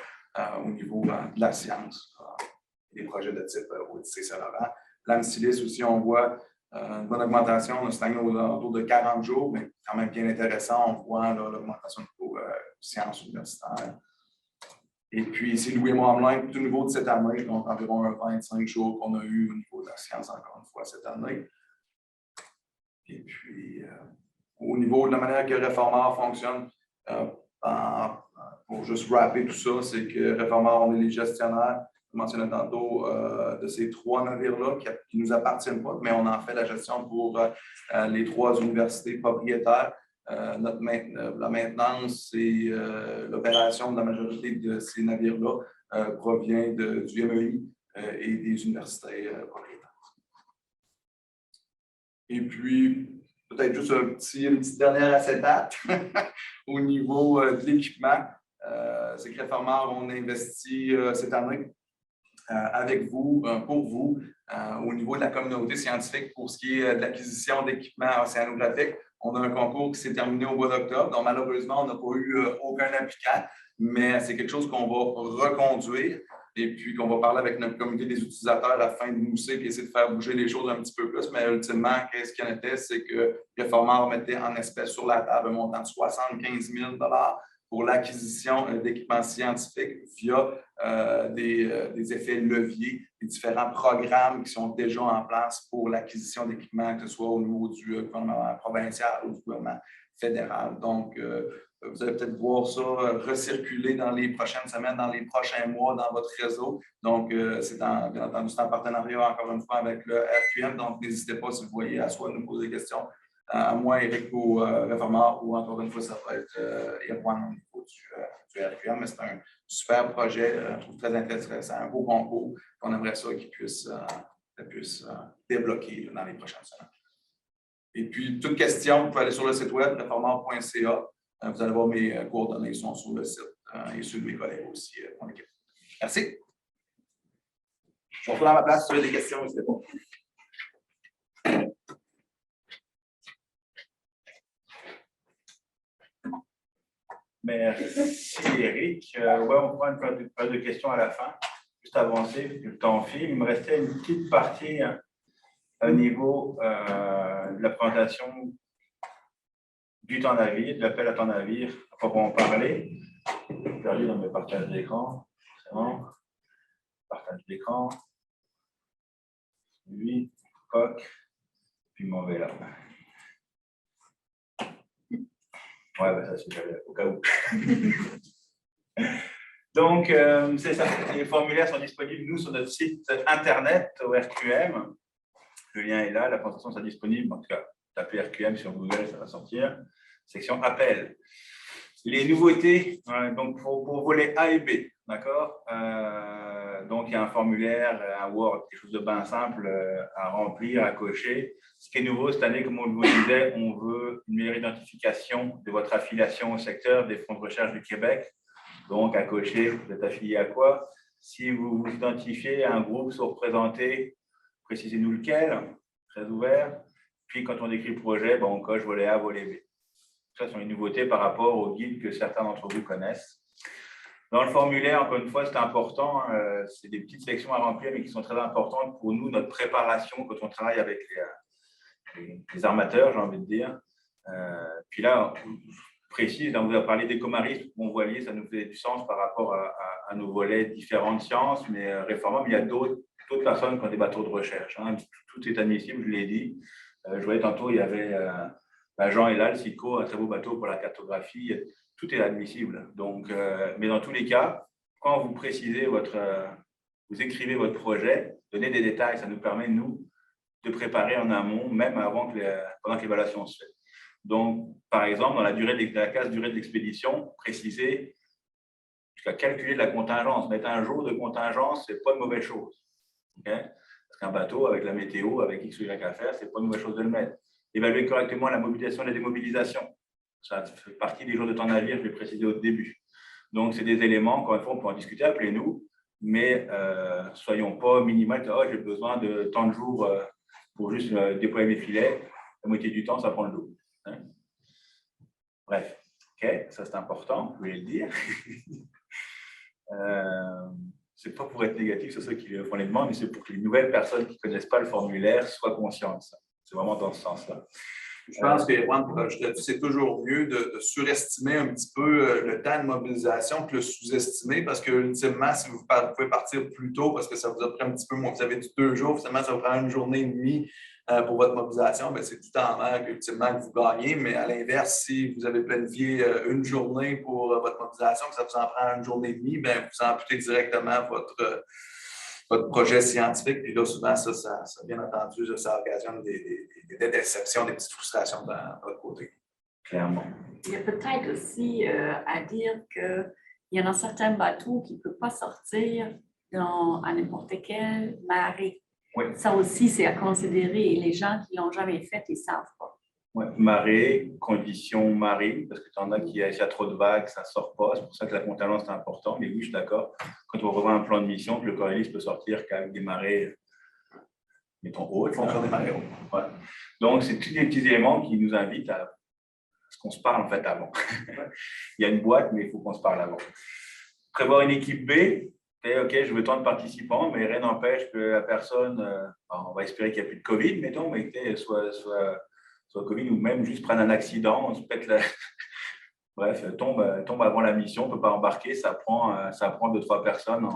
au niveau de la science, des projets de type Odyssée-Solaire. L'Amsilis aussi, on voit une bonne augmentation. On a stagné autour de 40 jours, mais quand même bien intéressant. On voit l'augmentation du niveau sciences universitaires. Et puis ici, Louis Montmagny, tout nouveau de cette année, donc environ 25 jours qu'on a eu au niveau de la science, encore une fois, cette année. Et puis, au niveau de la manière que Réformar fonctionne, pour juste rappeler tout ça, c'est que Réformar, on est les gestionnaires, je mentionnais tantôt, de ces 3 navires-là qui ne nous appartiennent pas, mais on en fait la gestion pour les 3 universités propriétaires. La maintenance et l'opération de la majorité de ces navires-là provient du MEI et des universités propriétaires. Et puis, peut-être juste une petite dernière acétate au niveau de l'équipement. C'est que Réformar, on investit cette année avec vous, pour vous, au niveau de la communauté scientifique pour ce qui est de l'acquisition d'équipements océanographiques. On a un concours qui s'est terminé au mois d'octobre, donc malheureusement, on n'a pas eu aucun applicant, mais c'est quelque chose qu'on va reconduire et puis qu'on va parler avec notre comité des utilisateurs afin de mousser et essayer de faire bouger les choses un petit peu plus. Mais ultimement, qu'est-ce qu'il y en était, c'est que Réformar mettait en espèces sur la table un montant de 75 000 pour l'acquisition d'équipements scientifiques via des effets leviers, des différents programmes qui sont déjà en place pour l'acquisition d'équipements, que ce soit au niveau du gouvernement provincial ou du gouvernement fédéral. Donc, vous allez peut-être voir ça recirculer dans les prochaines semaines, dans les prochains mois dans votre réseau. Donc, c'est bien entendu, c'est en partenariat encore une fois avec le RQM. Donc, n'hésitez pas si vous voyez à soit nous poser des questions à moi, Éric, ou Réformar, ou encore une fois, ça va être Erwan au niveau du RQM. Mais c'est un super projet, je trouve très intéressant, un beau concours. On aimerait ça qu'il puisse débloquer dans les prochaines semaines. Et puis, toute question, vous pouvez aller sur le site web, réformar.ca. Vous allez voir mes coordonnées sont sur le site et ceux de mes collègues aussi, mon équipe. Merci. Je vais faire ma place si vous avez des questions, n'hésitez pas. Merci, Éric. Ouais, on prend une période de questions à la fin, juste avancer, puis le temps file. Il me restait une petite partie au niveau de la présentation du temps navire, de l'appel à temps navire, on va en parler. Perdu dans mes partages d'écran. C'est bon. Partage d'écran. Lui, coq, puis m'en vais là. Ouais, bah ça c'est au cas où. Donc, c'est ça. Les formulaires sont disponibles, nous, sur notre site internet, au RQM. Le lien est là, la présentation sera disponible. En tout cas, tapez RQM sur Google, ça va sortir. Section appel. Les nouveautés, donc pour volet A et B, d'accord. Donc, il y a un formulaire, un Word, quelque chose de bien simple à remplir, à cocher. Ce qui est nouveau cette année, comme on vous disait, on veut une meilleure identification de votre affiliation au secteur des fonds de recherche du Québec. Donc, à cocher, vous êtes affilié à quoi? Si vous vous identifiez à un groupe sous-représenté, précisez-nous lequel, très ouvert. Puis, quand on décrit le projet, on coche volet A, volet B. Ça sont les nouveautés par rapport au guide que certains d'entre vous connaissent. Dans le formulaire, encore une fois, c'est important, c'est des petites sections à remplir, mais qui sont très importantes pour nous, notre préparation quand on travaille avec les armateurs, j'ai envie de dire. Puis là, précise, on vous a parlé d'écomarisme, bon, vous voyez, ça nous fait du sens par rapport à nos volets différentes sciences, mais réformables, il y a d'autres personnes qui ont des bateaux de recherche. Hein. Tout est admissible, je l'ai dit. Je voyais tantôt, il y avait Jean et là, le SICO, un très beau bateau pour la cartographie, tout est admissible. Donc, mais dans tous les cas, quand vous précisez vous écrivez votre projet, donnez des détails, ça nous permet, nous, de préparer en amont, même pendant que l'évaluation se fait. Donc, par exemple, dans la case durée de l'expédition, préciser jusqu'à calculer de la contingence. Mettre un jour de contingence, ce n'est pas une mauvaise chose. Okay? Parce qu'un bateau, avec la météo, avec X ou Y à faire, ce n'est pas une mauvaise chose de le mettre. Évaluer correctement la mobilisation et la démobilisation. Ça fait partie des jours de temps navire, je vais préciser au début. Donc, c'est des éléments, encore une fois, on peut en discuter, appelez-nous, mais soyons pas minimal, j'ai besoin de tant de jours pour juste déployer mes filets. La moitié du temps, ça prend le dos. Hein? Bref, ok, ça c'est important, je voulais le dire. C'est pas pour être négatif sur ceux qui font les demandes, mais c'est pour que les nouvelles personnes qui ne connaissent pas le formulaire soient conscientes de ça. C'est vraiment dans ce sens-là. Je pense que c'est toujours mieux de surestimer un petit peu le temps de mobilisation que le sous-estimer, parce que ultimement, si vous pouvez partir plus tôt, parce que ça vous a pris un petit peu moins, vous avez dit 2 jours, finalement, ça vous prend 1 journée et demie pour votre mobilisation, c'est du temps en mer ultimement que vous gagnez. Mais à l'inverse, si vous avez planifié 1 journée pour votre mobilisation, que ça vous en prend 1 journée et demie, vous amputez directement votre projet scientifique. Puis là, souvent, ça bien entendu, ça occasionne des déceptions, des petites frustrations de votre côté. Clairement. Il y a peut-être aussi à dire qu'il y en a certains bateaux qui ne peuvent pas sortir à n'importe quelle marée. Oui. Ça aussi, c'est à considérer. Et les gens qui ne l'ont jamais fait, ils ne savent pas. Ouais, marée, conditions marines, parce que tu en as qui, s'il y a trop de vagues, ça ne sort pas. C'est pour ça que la contingence est important. Mais oui, je suis d'accord. Quand on revoit un plan de mission, que le corrélisme peut sortir qu'avec des marées, mettons, hautes. Fonction des marées hautes. Ouais. Donc, c'est tous des petits éléments qui nous invitent à ce qu'on se parle en fait avant. Il y a une boîte, mais il faut qu'on se parle avant. Prévoir une équipe B. OK, je veux tant de participants, mais rien n'empêche que la personne, on va espérer qu'il n'y a plus de Covid, mettons, mais soit Covid ou même juste prenne un accident, on se pète la... Bref, tombe avant la mission, on ne peut pas embarquer, ça prend 2-3 personnes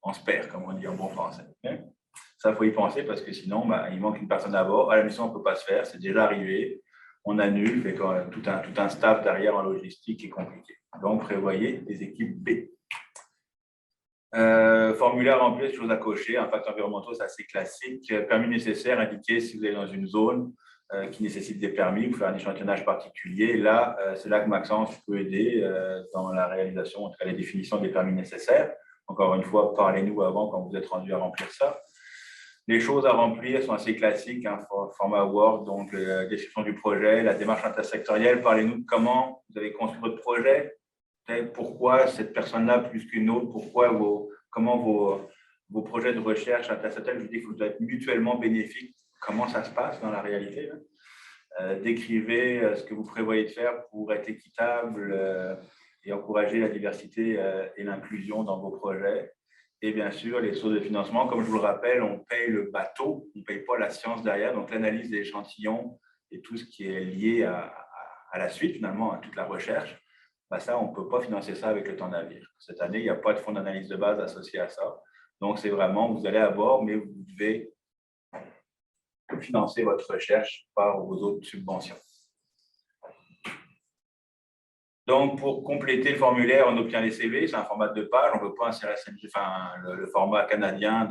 en spare, comme on dit en bon français. Okay? Ça, il faut y penser parce que sinon, il manque une personne à bord. La mission ne peut pas se faire, c'est déjà arrivé, on annule, fait tout un staff derrière en logistique est compliqué. Donc, prévoyez des équipes B. Formulaire rempli, choses à cocher, impact environnementaux, c'est assez classique. Permis nécessaire, indiqué si vous êtes dans une zone qui nécessite des permis, vous faire un échantillonnage particulier. Là, c'est là que Maxence peut aider dans la réalisation, en tout cas la définition des permis nécessaires. Encore une fois, parlez-nous avant quand vous êtes rendu à remplir ça. Les choses à remplir sont assez classiques, format Word, donc description du projet, la démarche intersectorielle. Parlez-nous de comment vous avez construit votre projet. Pourquoi cette personne-là plus qu'une autre, comment vos projets de recherche intersectoriels, je dis que vous doivent être mutuellement bénéfiques, comment ça se passe dans la réalité. Décrivez ce que vous prévoyez de faire pour être équitable et encourager la diversité et l'inclusion dans vos projets. Et bien sûr, les sources de financement, comme je vous le rappelle, on paye le bateau, on ne paye pas la science derrière, donc l'analyse des échantillons et tout ce qui est lié à la suite, finalement, à toute la recherche, bah ça, on ne peut pas financer ça avec le temps navire. Cette année, il n'y a pas de fonds d'analyse de base associé à ça. Donc, c'est vraiment, vous allez à bord, mais vous devez financer votre recherche par vos autres subventions. Donc, pour compléter le formulaire, on obtient les CV, c'est un format de 2 pages, on ne veut pas insérer le format canadien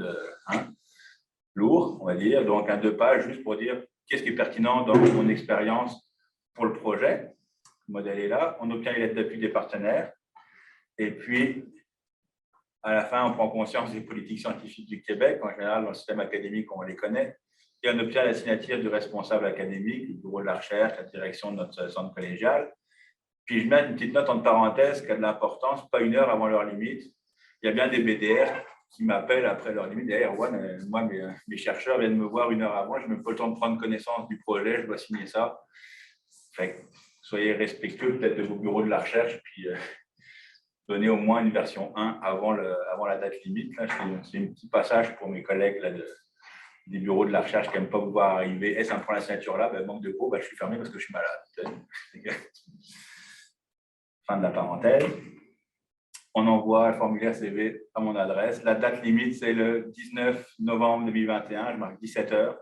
lourd, on va dire, donc un 2 pages juste pour dire qu'est-ce qui est pertinent dans mon expérience pour le projet. Le modèle est là, on obtient les lettres d'appui des partenaires, et puis à la fin, on prend conscience des politiques scientifiques du Québec, en général, dans le système académique, on les connaît, et on obtient la signature du responsable académique, du bureau de la recherche, la direction de notre centre collégial. Puis je mets une petite note en parenthèse qui a de l'importance, pas 1 heure avant leur limite. Il y a bien des BDR qui m'appellent après leur limite. D'ailleurs, moi, mes chercheurs viennent me voir 1 heure avant, je n'ai même pas le temps de prendre connaissance du projet, je dois signer ça. Fait, soyez respectueux peut-être de vos bureaux de la recherche, puis donnez au moins une version 1 avant la date limite. C'est un petit passage pour mes collègues là, des bureaux de la recherche qui n'aiment pas vous voir arriver. Et ça me prend la signature là, manque de peau, je suis fermé parce que je suis malade. Fin de la parenthèse. On envoie le formulaire CV à mon adresse. La date limite, c'est le 19 novembre 2021. Je marque 17 heures.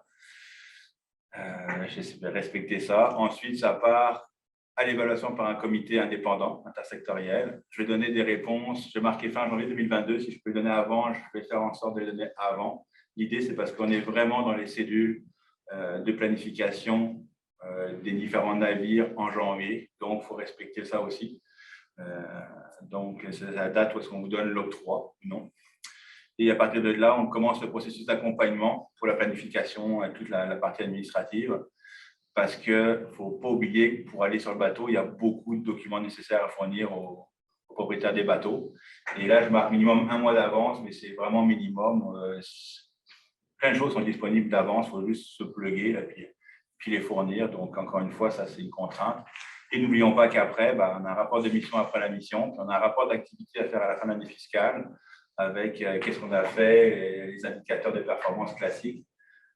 Je vais respecter ça. Ensuite, ça part à l'évaluation par un comité indépendant, intersectoriel. Je vais donner des réponses. J'ai marqué fin janvier 2022. Si je peux les donner avant, je vais faire en sorte de les donner avant. L'idée, c'est parce qu'on est vraiment dans les cellules de planification des différents navires en janvier. Donc, il faut respecter ça aussi. Donc, c'est la date où est-ce qu'on vous donne l'octroi, non. Et à partir de là, on commence le processus d'accompagnement pour la planification et toute la partie administrative. Parce qu'il ne faut pas oublier que pour aller sur le bateau, il y a beaucoup de documents nécessaires à fournir aux propriétaires des bateaux. Et là, je marque minimum 1 mois d'avance, mais c'est vraiment minimum. Plein de choses sont disponibles d'avance, il faut juste se plugger là, puis les fournir. Donc, encore une fois, ça, c'est une contrainte. Et n'oublions pas qu'après, on a un rapport de mission après la mission, puis on a un rapport d'activité à faire à la fin de l'année fiscale avec qu'est-ce qu'on a fait, les indicateurs de performance classiques.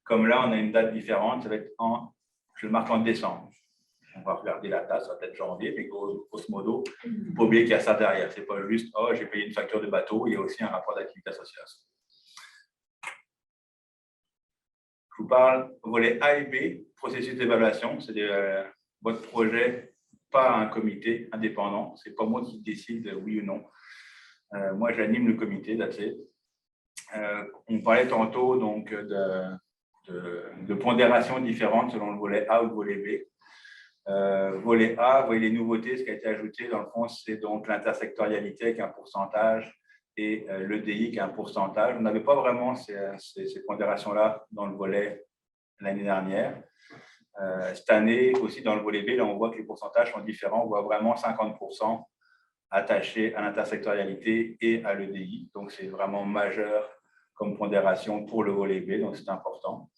Comme là, on a une date différente, ça va être je le marque en décembre. On va regarder la date, ça va être janvier, mais grosso modo, il ne faut pas oublier qu'il y a ça derrière. Ce n'est pas juste, oh, j'ai payé une facture de bateau, il y a aussi un rapport d'activité associé à ça. Je vous parle volet A et B, processus d'évaluation. C'est votre projet, pas un comité indépendant. Ce n'est pas moi qui décide oui ou non. Moi, j'anime le comité, that's it. On parlait tantôt donc, de pondérations différentes selon le volet A ou le volet B. Volet A, vous voyez les nouveautés, ce qui a été ajouté dans le fond, c'est donc l'intersectorialité avec un pourcentage et l'EDI qui est un pourcentage. On n'avait pas vraiment ces pondérations-là dans le volet l'année dernière. Cette année, aussi dans le volet B, là, on voit que les pourcentages sont différents. On voit vraiment 50% attachés à l'intersectorialité et à l'EDI. Donc, c'est vraiment majeur comme pondération pour le volet B, donc c'est important.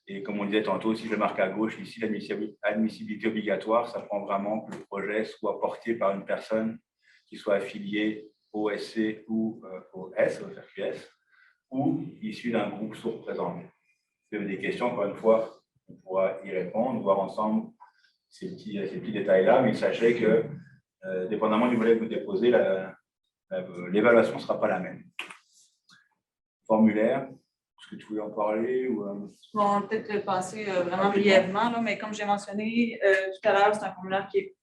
Et comme on disait tantôt, si je marque à gauche ici, l'admissibilité obligatoire, ça prend vraiment que le projet soit porté par une personne qui soit affiliée au SC ou au FQS, ou issu d'un groupe sous-représenté. Si vous avez des questions, encore une fois, on pourra y répondre, voir ensemble ces petits détails-là, mais sachez que, dépendamment du volet que vous déposez, l'évaluation ne sera pas la même. Formulaire. Est-ce que tu voulais en parler ou... Bon, peut-être le passer vraiment brièvement, là, mais comme j'ai mentionné tout à l'heure, c'est un formulaire qui est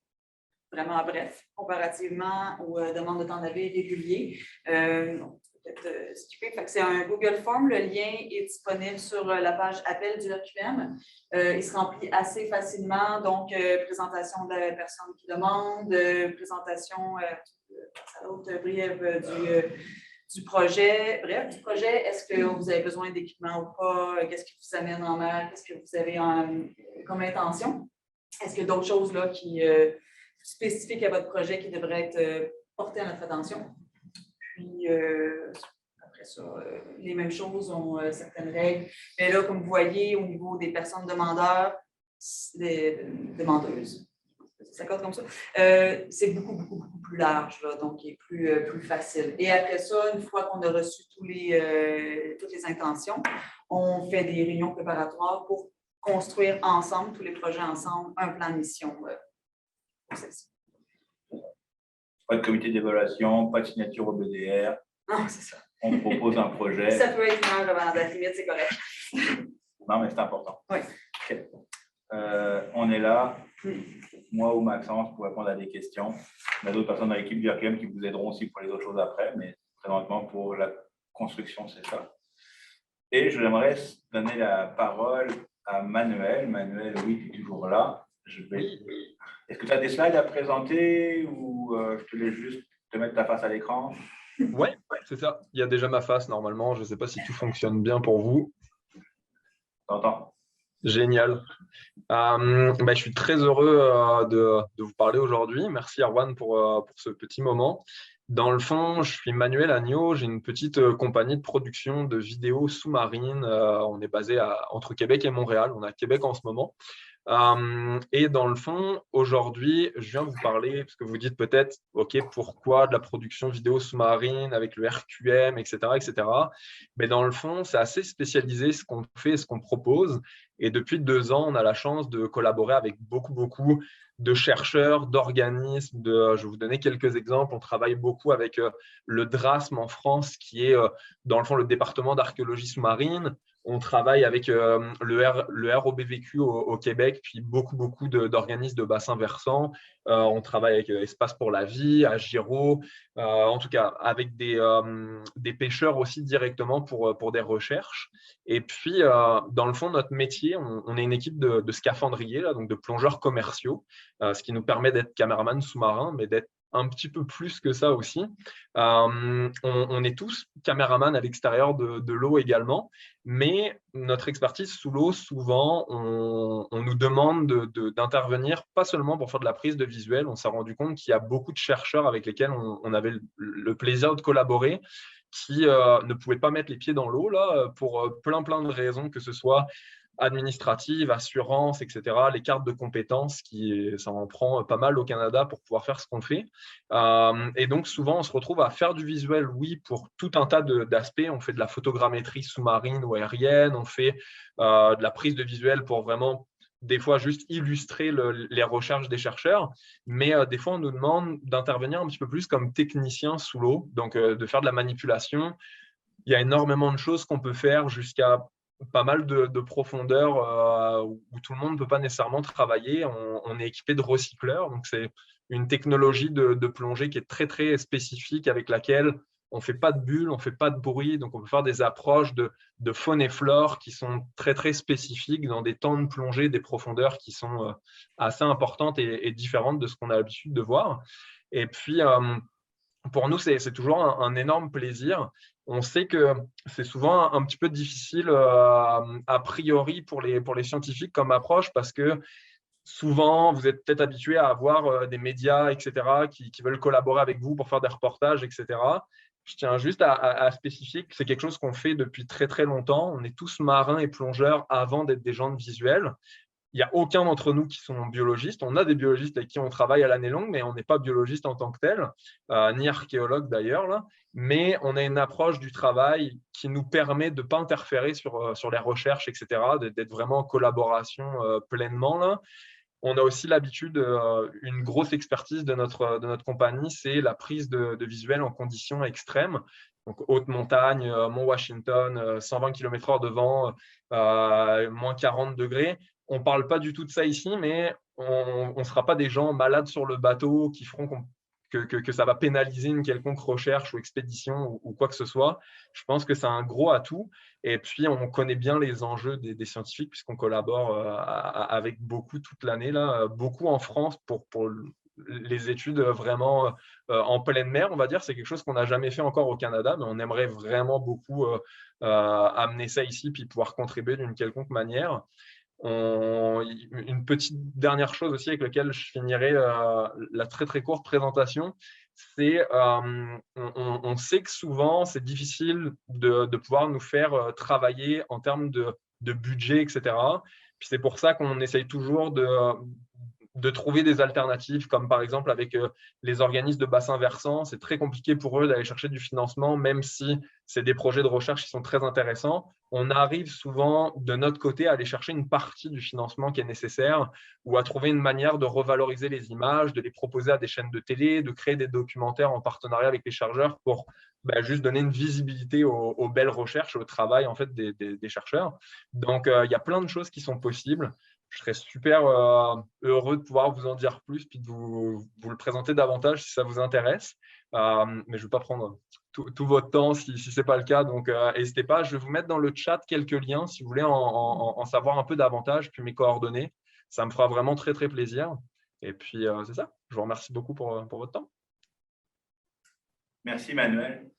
vraiment bref comparativement aux demandes de temps navire réguliers. Peut-être skipper. C'est un Google Form. Le lien est disponible sur la page appel du RQM. Il se remplit assez facilement. Donc, présentation de la personne qui demande, présentation brève du projet. Bref, du projet, est-ce que vous avez besoin d'équipement ou pas? Qu'est-ce qui vous amène en mer? Qu'est-ce que vous avez comme intention? Est-ce qu'il y a d'autres choses là qui spécifiques à votre projet qui devraient être portées à notre attention? Puis, après ça, les mêmes choses ont certaines règles. Mais là, comme vous voyez, au niveau des personnes demandeuses, ça code comme ça. C'est beaucoup plus large, là, donc il est plus facile. Et après ça, une fois qu'on a reçu toutes les intentions, on fait des réunions préparatoires pour construire ensemble, tous les projets ensemble, un plan de mission. Pas de comité d'évaluation, pas de signature au BDR. Non, c'est ça. On propose un projet. Ça peut être une heure avant la limite, c'est correct. Non, mais c'est important. Oui. Okay. On est là, moi ou Maxence, pour répondre à des questions. Il y a d'autres personnes dans l'équipe du RQM qui vous aideront aussi pour les autres choses après, mais présentement, pour la construction, c'est ça. Et je voudrais donner la parole à Manuel. Manuel, oui, tu es toujours là. Est-ce que tu as des slides à présenter ou je te laisse juste te mettre ta face à l'écran? Oui, c'est ça. Il y a déjà ma face normalement. Je ne sais pas si tout fonctionne bien pour vous. T'entends? Génial. Je suis très heureux de vous parler aujourd'hui. Merci Erwan pour ce petit moment. Dans le fond, je suis Manuel Agneau. J'ai une petite compagnie de production de vidéos sous-marines. On est basé entre Québec et Montréal. On est à Québec en ce moment. Et dans le fond, aujourd'hui, je viens vous parler, parce que vous dites peut-être, OK, pourquoi de la production vidéo sous-marine avec le RQM, etc., etc. Mais dans le fond, c'est assez spécialisé ce qu'on fait et ce qu'on propose. Et depuis 2 ans, on a la chance de collaborer avec beaucoup de chercheurs, d'organismes. Je vais vous donner quelques exemples. On travaille beaucoup avec le DRASM en France, qui est dans le fond le département d'archéologie sous-marine. On travaille avec le ROBVQ au Québec, puis beaucoup d'organismes de bassins versants. On travaille avec Espace pour la vie, Agiro, en tout cas avec des pêcheurs aussi directement pour des recherches. Et puis, dans le fond, notre métier, on est une équipe de scaphandriers, là, donc de plongeurs commerciaux, ce qui nous permet d'être caméraman sous-marin, mais d'être un petit peu plus que ça aussi. On est tous caméramans à l'extérieur de l'eau également, mais notre expertise sous l'eau, souvent, on nous demande d'intervenir, pas seulement pour faire de la prise de visuel. On s'est rendu compte qu'il y a beaucoup de chercheurs avec lesquels on avait le plaisir de collaborer, qui ne pouvaient pas mettre les pieds dans l'eau là, pour plein de raisons, que ce soit administrative, assurance, etc., les cartes de compétences, ça en prend pas mal au Canada pour pouvoir faire ce qu'on fait. Et donc, souvent, on se retrouve à faire du visuel, oui, pour tout un tas d'aspects. On fait de la photogrammétrie sous-marine ou aérienne, on fait de la prise de visuel pour vraiment, des fois, juste illustrer les recherches des chercheurs. Mais des fois, on nous demande d'intervenir un petit peu plus comme technicien sous l'eau, donc de faire de la manipulation. Il y a énormément de choses qu'on peut faire jusqu'à pas mal de profondeur où tout le monde ne peut pas nécessairement travailler. On est équipé de recycleurs, donc c'est une technologie de plongée qui est très spécifique, avec laquelle on ne fait pas de bulles, on ne fait pas de bruit, donc on peut faire des approches de faune et flore qui sont très spécifiques dans des temps de plongée, des profondeurs qui sont assez importantes et différentes de ce qu'on a l'habitude de voir. Et puis, pour nous, c'est toujours un énorme plaisir. On sait que c'est souvent un petit peu difficile a priori pour les scientifiques comme approche, parce que souvent, vous êtes peut-être habitué à avoir des médias, etc., qui veulent collaborer avec vous pour faire des reportages, etc. Je tiens juste à spécifier que c'est quelque chose qu'on fait depuis très longtemps. On est tous marins et plongeurs avant d'être des gens de visuel. Il n'y a aucun d'entre nous qui sont biologistes. On a des biologistes avec qui on travaille à l'année longue, mais on n'est pas biologiste en tant que tel, ni archéologue d'ailleurs, là. Mais on a une approche du travail qui nous permet de ne pas interférer sur les recherches, etc., d'être vraiment en collaboration pleinement, là. On a aussi l'habitude, une grosse expertise de notre compagnie, c'est la prise de visuels en conditions extrêmes. Donc, haute montagne, Mont Washington, 120 km/h de vent, moins 40 degrés. On ne parle pas du tout de ça ici, mais on ne sera pas des gens malades sur le bateau qui feront que ça va pénaliser une quelconque recherche ou expédition ou quoi que ce soit. Je pense que c'est un gros atout. Et puis, on connaît bien les enjeux des scientifiques, puisqu'on collabore avec beaucoup toute l'année, là, beaucoup en France pour les études vraiment en pleine mer, on va dire. C'est quelque chose qu'on n'a jamais fait encore au Canada, mais on aimerait vraiment beaucoup amener ça ici, puis pouvoir contribuer d'une quelconque manière. Une petite dernière chose aussi avec laquelle je finirai la très courte présentation, c'est on sait que souvent c'est difficile de pouvoir nous faire travailler en termes de budget, etc. Puis c'est pour ça qu'on essaye toujours de trouver des alternatives, comme par exemple avec les organismes de bassin versant. C'est très compliqué pour eux d'aller chercher du financement, même si c'est des projets de recherche qui sont très intéressants. On arrive souvent de notre côté à aller chercher une partie du financement qui est nécessaire ou à trouver une manière de revaloriser les images, de les proposer à des chaînes de télé, de créer des documentaires en partenariat avec les chercheurs pour juste donner une visibilité aux belles recherches, au travail en fait, des chercheurs. Donc, il y a plein de choses qui sont possibles. Je serais super heureux de pouvoir vous en dire plus puis de vous le présenter davantage si ça vous intéresse. Mais je ne vais pas prendre tout votre temps si ce n'est pas le cas. Donc, n'hésitez pas. Je vais vous mettre dans le chat quelques liens si vous voulez en savoir un peu davantage, puis mes coordonnées. Ça me fera vraiment très, très plaisir. Et puis, c'est ça. Je vous remercie beaucoup pour votre temps. Merci, Manuel.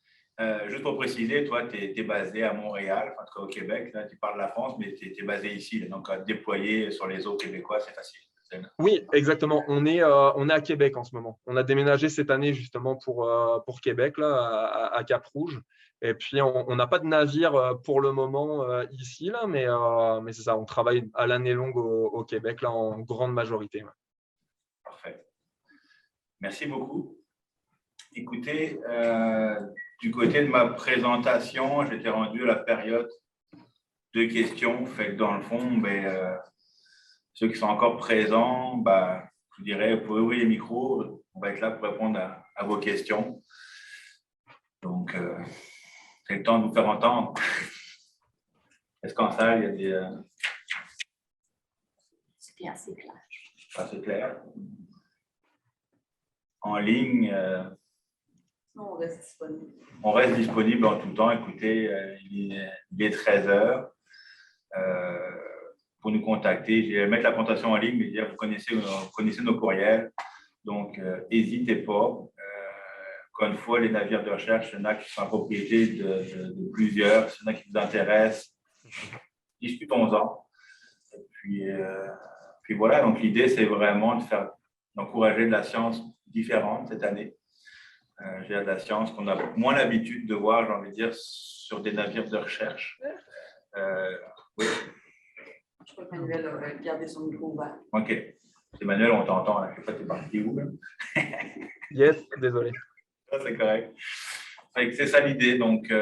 Juste pour préciser, toi, tu es basé à Montréal, en tout cas au Québec. Là, tu parles de la France, mais tu es basé ici. Là, donc, à déployer sur les eaux québécois, c'est facile. Oui, exactement. On est à Québec en ce moment. On a déménagé cette année justement pour Québec, là, à Cap-Rouge. Et puis, on n'a pas de navire pour le moment ici, là, mais c'est ça. On travaille à l'année longue au Québec, là, en grande majorité. Parfait. Merci beaucoup. Écoutez, du côté de ma présentation, j'étais rendu à la période de questions. Fait que dans le fond, ceux qui sont encore présents, je vous dirais, vous pouvez ouvrir les micros. On va être là pour répondre à vos questions. Donc, c'est le temps de vous faire entendre. Est-ce qu'en salle, il y a des… C'était assez clair. Assez clair. En ligne… On reste disponible. On reste disponible en tout temps. Écoutez, il est 13 h. Pour nous contacter, je vais mettre la présentation en ligne, mais vous connaissez nos courriels. Donc, n'hésitez pas. Encore une fois, les navires de recherche, il y en a qui sont en propriété de plusieurs. S'il y en a qui vous intéressent, discutons-en. Et puis voilà, donc l'idée, c'est vraiment d'encourager de la science différente cette année. J'ai de la science qu'on a moins l'habitude de voir, j'ai envie de dire, sur des navires de recherche. Oui. Je crois que Manuel a gardé son micro ouvert. OK. Emmanuel, on t'entend. Je ne sais pas, tu es parti où? Là? Yes, désolé. Ça, c'est correct. C'est ça l'idée. Donc,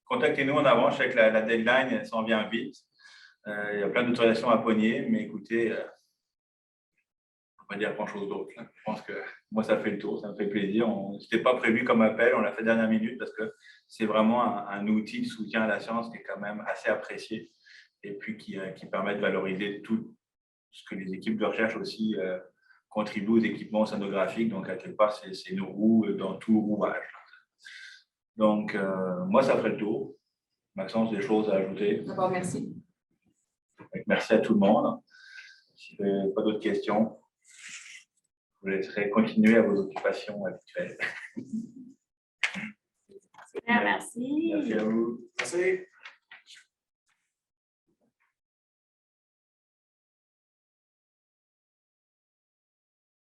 contactez-nous en avant. Je sais que la deadline, elle s'en vient vite. Il y a plein d'autorisations à pogner, mais écoutez, on va dire grand-chose d'autre. Je pense que moi, ça fait le tour, ça me fait plaisir. Ce n'était pas prévu comme appel, on l'a fait dernière minute parce que c'est vraiment un outil de soutien à la science qui est quand même assez apprécié et puis qui permet de valoriser tout ce que les équipes de recherche aussi contribuent aux équipements océanographiques. Donc, à quelque part, c'est nos roues dans tout rouvage. Donc, moi, ça ferait le tour. Maxence, des choses à ajouter? D'abord, merci. Merci à tout le monde. Si vous n'avez pas d'autres questions, je vous laisserai continuer à vos occupations habituelles. Merci. Merci à vous. Merci.